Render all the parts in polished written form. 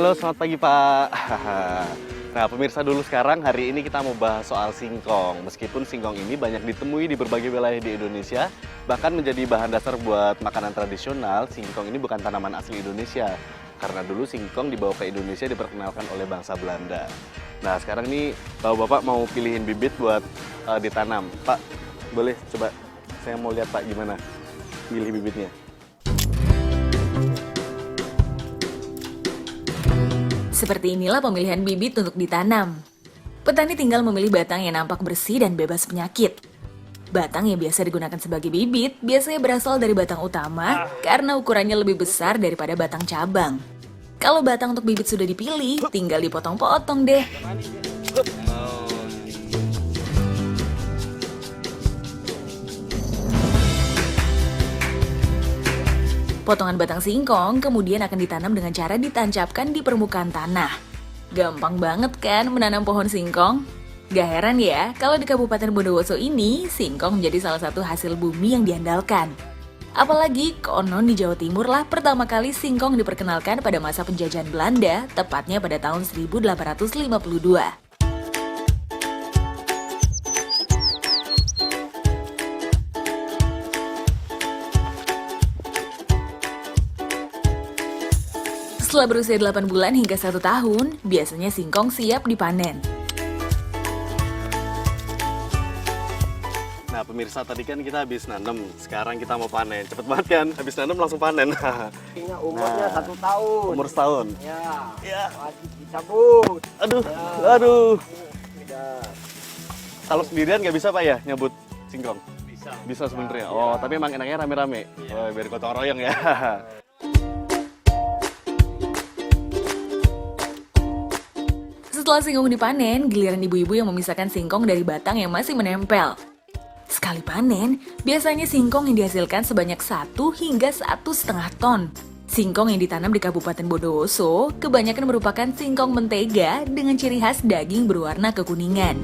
Halo, selamat pagi Pak. Nah, pemirsa dulu sekarang hari ini kita mau bahas soal singkong. Meskipun singkong ini banyak ditemui di berbagai wilayah di Indonesia, bahkan menjadi bahan dasar buat makanan tradisional, singkong ini bukan tanaman asli Indonesia. Karena dulu singkong dibawa ke Indonesia diperkenalkan oleh bangsa Belanda. Nah, sekarang ini Bapak mau pilihin bibit buat ditanam. Pak, boleh coba saya mau lihat Pak gimana pilih bibitnya. Seperti inilah pemilihan bibit untuk ditanam. Petani tinggal memilih batang yang nampak bersih dan bebas penyakit. Batang yang biasa digunakan sebagai bibit biasanya berasal dari batang utama karena ukurannya lebih besar daripada batang cabang. Kalau batang untuk bibit sudah dipilih, tinggal dipotong-potong deh. Potongan batang singkong kemudian akan ditanam dengan cara ditancapkan di permukaan tanah. Gampang banget kan menanam pohon singkong? Gak heran ya, kalau di Kabupaten Bondowoso ini, singkong menjadi salah satu hasil bumi yang diandalkan. Apalagi konon di Jawa Timur lah pertama kali singkong diperkenalkan pada masa penjajahan Belanda, tepatnya pada tahun 1852. Setelah berusia 8 bulan hingga 1 tahun, biasanya singkong siap dipanen. Nah pemirsa tadi kan kita habis nanam, sekarang kita mau panen. Cepet banget kan, habis nanam langsung panen. Umurnya 1 tahun. Umur setahun. Ya, wajib dicabut. Aduh, Ya. aduh. Ya. Kalau sendirian nggak bisa Pak ya nyabut singkong? Bisa. Bisa sebenarnya. Oh, tapi emang enaknya rame-rame. Oh, biar gotong royong ya. Setelah singkong dipanen, giliran ibu-ibu yang memisahkan singkong dari batang yang masih menempel. Sekali panen, biasanya singkong yang dihasilkan sebanyak 1 hingga 1,5 ton. Singkong yang ditanam di Kabupaten Bondowoso kebanyakan merupakan singkong mentega dengan ciri khas daging berwarna kekuningan.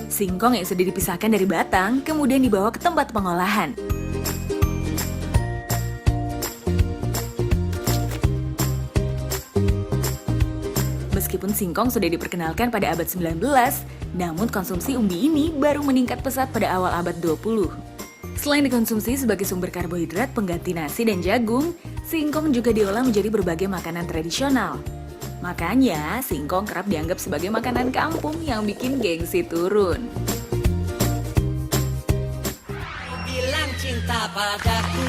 Singkong yang sudah dipisahkan dari batang kemudian dibawa ke tempat pengolahan. Meskipun singkong sudah diperkenalkan pada abad 19, namun konsumsi umbi ini baru meningkat pesat pada awal abad 20. Selain dikonsumsi sebagai sumber karbohidrat pengganti nasi dan jagung, singkong juga diolah menjadi berbagai makanan tradisional. Makanya, singkong kerap dianggap sebagai makanan kampung yang bikin gengsi turun. Bilang cinta padaku,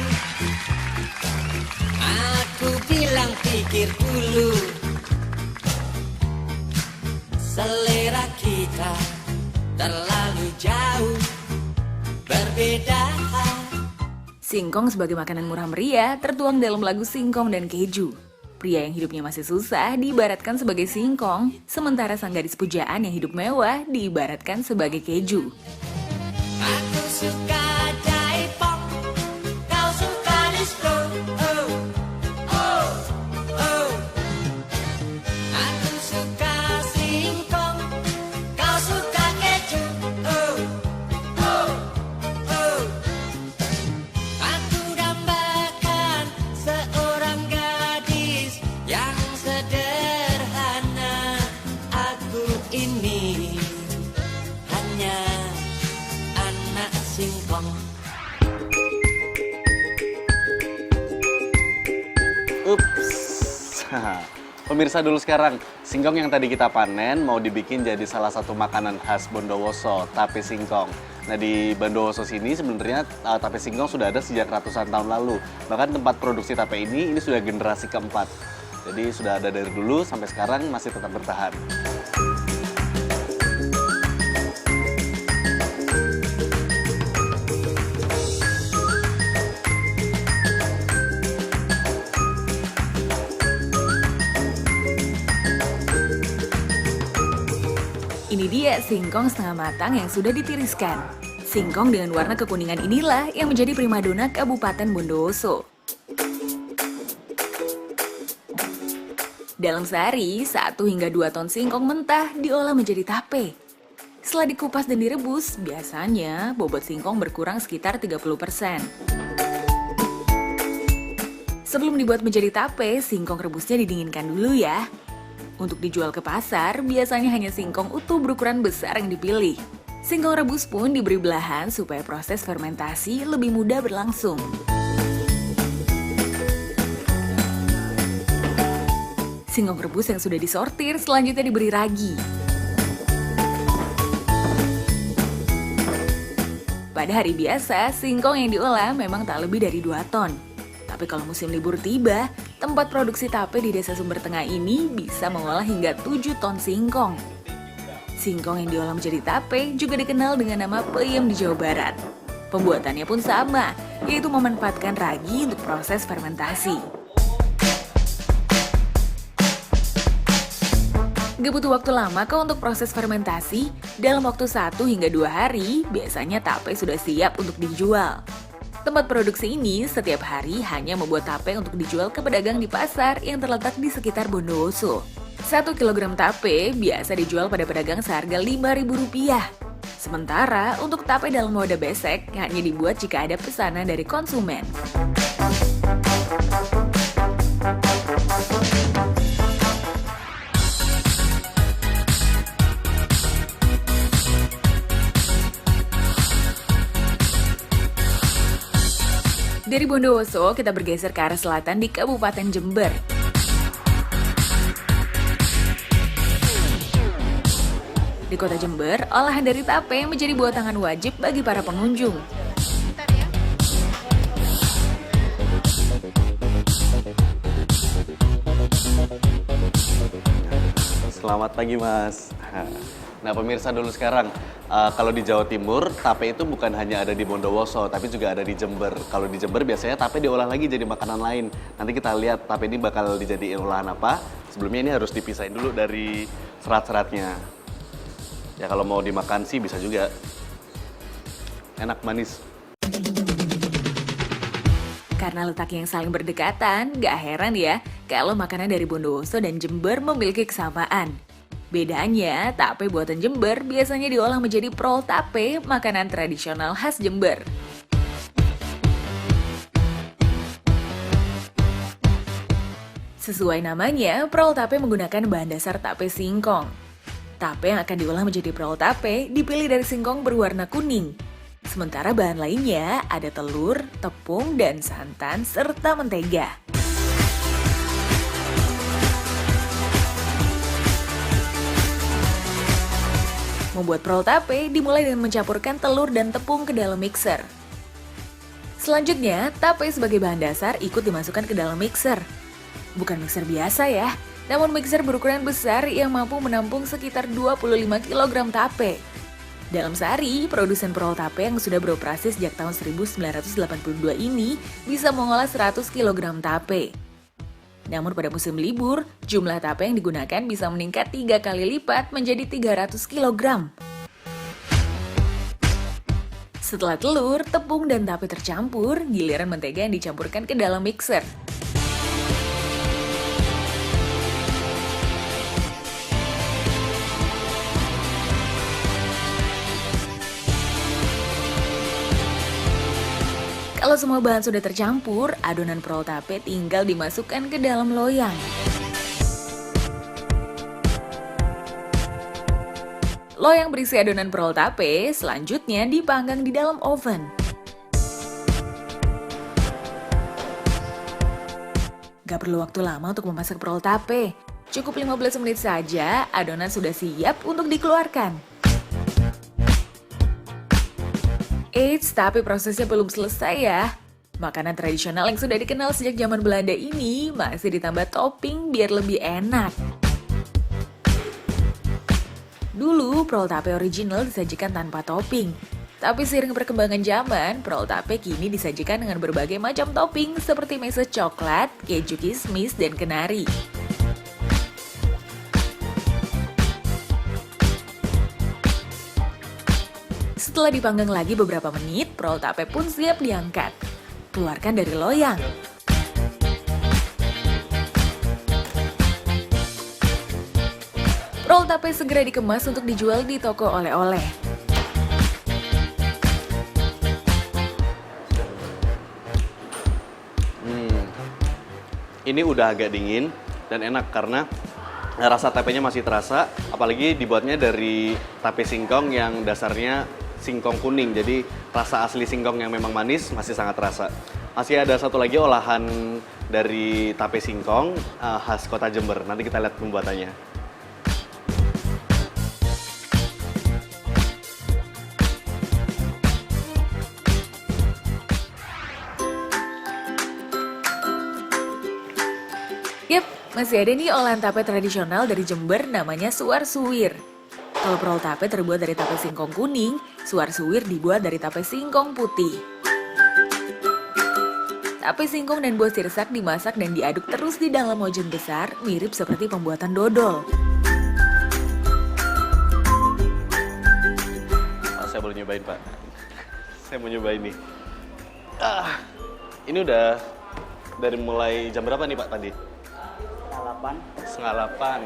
aku bilang pikir dulu. Selera kita terlalu jauh berbeda. Singkong sebagai makanan murah meriah tertuang dalam lagu Singkong dan Keju. Pria yang hidupnya masih susah diibaratkan sebagai singkong, sementara sang gadis pujaan yang hidup mewah diibaratkan sebagai keju. Aku suka jaipong, kau suka disco. Oh, oh, oh. Aku suka singkong, kau suka keju. Oh, oh, oh. Aku dambakan seorang gadis yang sederhana. Aku ini hanya anak singkong. Ups. Pemirsa dulu sekarang, singkong yang tadi kita panen mau dibikin jadi salah satu makanan khas Bondowoso, tape singkong. Nah di Bondowoso sini sebenarnya tape singkong sudah ada sejak ratusan tahun lalu. Bahkan tempat produksi tape ini sudah generasi keempat. Jadi sudah ada dari dulu sampai sekarang masih tetap bertahan. Ini dia singkong setengah matang yang sudah ditiriskan. Singkong dengan warna kekuningan inilah yang menjadi primadona Kabupaten Bondowoso. Dalam sehari, 1 hingga 2 ton singkong mentah diolah menjadi tape. Setelah dikupas dan direbus, biasanya bobot singkong berkurang sekitar 30%. Sebelum dibuat menjadi tape, singkong rebusnya didinginkan dulu ya. Untuk dijual ke pasar, biasanya hanya singkong utuh berukuran besar yang dipilih. Singkong rebus pun diberi belahan supaya proses fermentasi lebih mudah berlangsung. Singkong rebus yang sudah disortir selanjutnya diberi ragi. Pada hari biasa, singkong yang diolah memang tak lebih dari 2 ton. Tapi kalau musim libur tiba, tempat produksi tape di Desa Sumber Tengah ini bisa mengolah hingga 7 ton singkong. Singkong yang diolah menjadi tape juga dikenal dengan nama peyem di Jawa Barat. Pembuatannya pun sama, yaitu memanfaatkan ragi untuk proses fermentasi. Gak butuh waktu lama kok untuk proses fermentasi. Dalam waktu 1 hingga 2 hari, biasanya tape sudah siap untuk dijual. Tempat produksi ini setiap hari hanya membuat tape untuk dijual ke pedagang di pasar yang terletak di sekitar Bondowoso. 1 kilogram tape biasa dijual pada pedagang seharga Rp5.000. Sementara untuk tape dalam wadah besek hanya dibuat jika ada pesanan dari konsumen. Dari Bondowoso, kita bergeser ke arah selatan di Kabupaten Jember. Di kota Jember, olahan dari tape menjadi buatangan wajib bagi para pengunjung. Selamat pagi Mas. Nah pemirsa dulu sekarang, kalau di Jawa Timur, tape itu bukan hanya ada di Bondowoso, tapi juga ada di Jember. Kalau di Jember biasanya tape diolah lagi jadi makanan lain. Nanti kita lihat tape ini bakal dijadiin olahan apa. Sebelumnya ini harus dipisahin dulu dari serat-seratnya. Ya kalau mau dimakan sih bisa juga. Enak, manis. Karena letaknya yang saling berdekatan, gak heran ya kalau makanan dari Bondowoso dan Jember memiliki kesamaan. Bedanya, tape buatan Jember biasanya diolah menjadi prol tape, makanan tradisional khas Jember. Sesuai namanya, prol tape menggunakan bahan dasar tape singkong. Tape yang akan diolah menjadi prol tape dipilih dari singkong berwarna kuning. Sementara bahan lainnya ada telur, tepung, dan santan, serta mentega. Membuat prol tape dimulai dengan mencampurkan telur dan tepung ke dalam mixer. Selanjutnya, tape sebagai bahan dasar ikut dimasukkan ke dalam mixer. Bukan mixer biasa ya, namun mixer berukuran besar yang mampu menampung sekitar 25 kg tape. Dalam sehari, produsen prol tape yang sudah beroperasi sejak tahun 1982 ini bisa mengolah 100 kg tape. Namun pada musim libur, jumlah tape yang digunakan bisa meningkat 3 kali lipat menjadi 300 kg. Setelah telur, tepung, dan tape tercampur, giliran mentega yang dicampurkan ke dalam mixer. Kalau semua bahan sudah tercampur, adonan prol tape tinggal dimasukkan ke dalam loyang. Loyang berisi adonan prol tape selanjutnya dipanggang di dalam oven. Gak perlu waktu lama untuk memasak prol tape. Cukup 15 menit saja, adonan sudah siap untuk dikeluarkan. Eits, tapi prosesnya belum selesai ya. Makanan tradisional yang sudah dikenal sejak zaman Belanda ini masih ditambah topping biar lebih enak. Dulu, prol tape original disajikan tanpa topping. Tapi seiring perkembangan zaman, prol tape kini disajikan dengan berbagai macam topping seperti meses coklat, keju kismis, dan kenari. Setelah dipanggang lagi beberapa menit, prol tape pun siap diangkat. Keluarkan dari loyang. Roll tape segera dikemas untuk dijual di toko oleh-oleh. Ini udah agak dingin dan enak karena rasa tapenya masih terasa, apalagi dibuatnya dari tape singkong yang dasarnya singkong kuning. Jadi rasa asli singkong yang memang manis masih sangat terasa. Masih ada satu lagi olahan dari tape singkong khas Kota Jember. Nanti kita lihat pembuatannya. Yap, masih ada nih olahan tape tradisional dari Jember namanya suar suwir. Kalau roll tape terbuat dari tape singkong kuning, suar suwir dibuat dari tape singkong putih. Tape singkong dan buah sirsak dimasak dan diaduk terus di dalam wajan besar, mirip seperti pembuatan dodol. Oh, saya boleh nyobain, Pak? Saya mau nyobain nih. Ini udah dari mulai jam berapa nih, Pak, tadi? Setengah 8.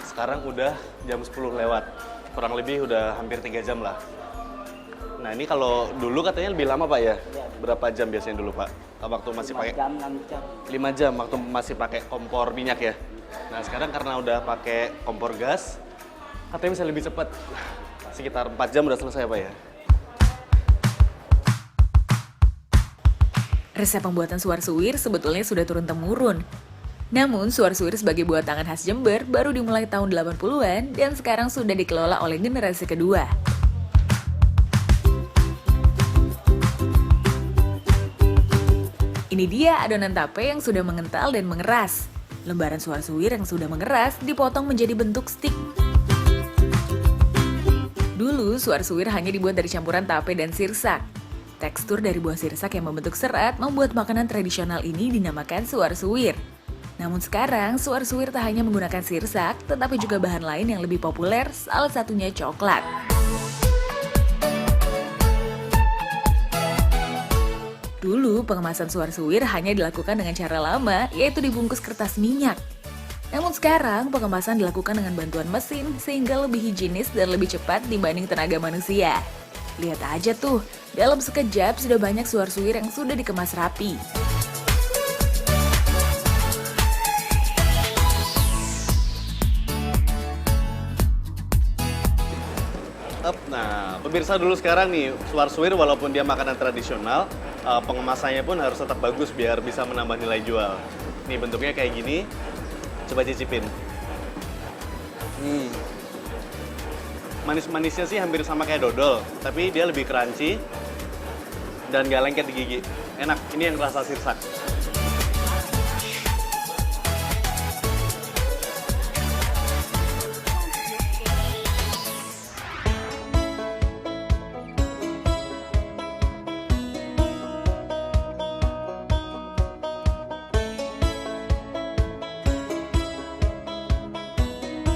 Sekarang udah jam 10 lewat. Kurang lebih udah hampir 3 jam lah. Nah, ini kalau dulu katanya lebih lama, Pak, ya? Berapa jam biasanya dulu, Pak? Waktu masih pakai 5 jam waktu masih pakai kompor minyak ya. Nah, sekarang karena udah pakai kompor gas, katanya bisa lebih cepat. Sekitar 4 jam udah selesai, Pak, ya. Resep pembuatan suar suwir sebetulnya sudah turun-temurun. Namun, suar suwir sebagai buah tangan khas Jember baru dimulai tahun 80-an dan sekarang sudah dikelola oleh generasi kedua. Ini dia adonan tape yang sudah mengental dan mengeras. Lembaran suar suwir yang sudah mengeras dipotong menjadi bentuk stik. Dulu, suar suwir hanya dibuat dari campuran tape dan sirsak. Tekstur dari buah sirsak yang membentuk serat membuat makanan tradisional ini dinamakan suar suwir. Namun sekarang, suar suwir tak hanya menggunakan sirsak, tetapi juga bahan lain yang lebih populer, salah satunya coklat. Dulu, pengemasan suar suwir hanya dilakukan dengan cara lama, yaitu dibungkus kertas minyak. Namun sekarang, pengemasan dilakukan dengan bantuan mesin, sehingga lebih higienis dan lebih cepat dibanding tenaga manusia. Lihat aja tuh, dalam sekejap sudah banyak suar suwir yang sudah dikemas rapi. Nah, pemirsa dulu sekarang nih, suar suwir walaupun dia makanan tradisional, pengemasannya pun harus tetap bagus biar bisa menambah nilai jual. Nih bentuknya kayak gini, coba cicipin. Manis-manisnya sih hampir sama kayak dodol, tapi dia lebih crunchy dan gak lengket di gigi. Enak, ini yang rasa sirsak.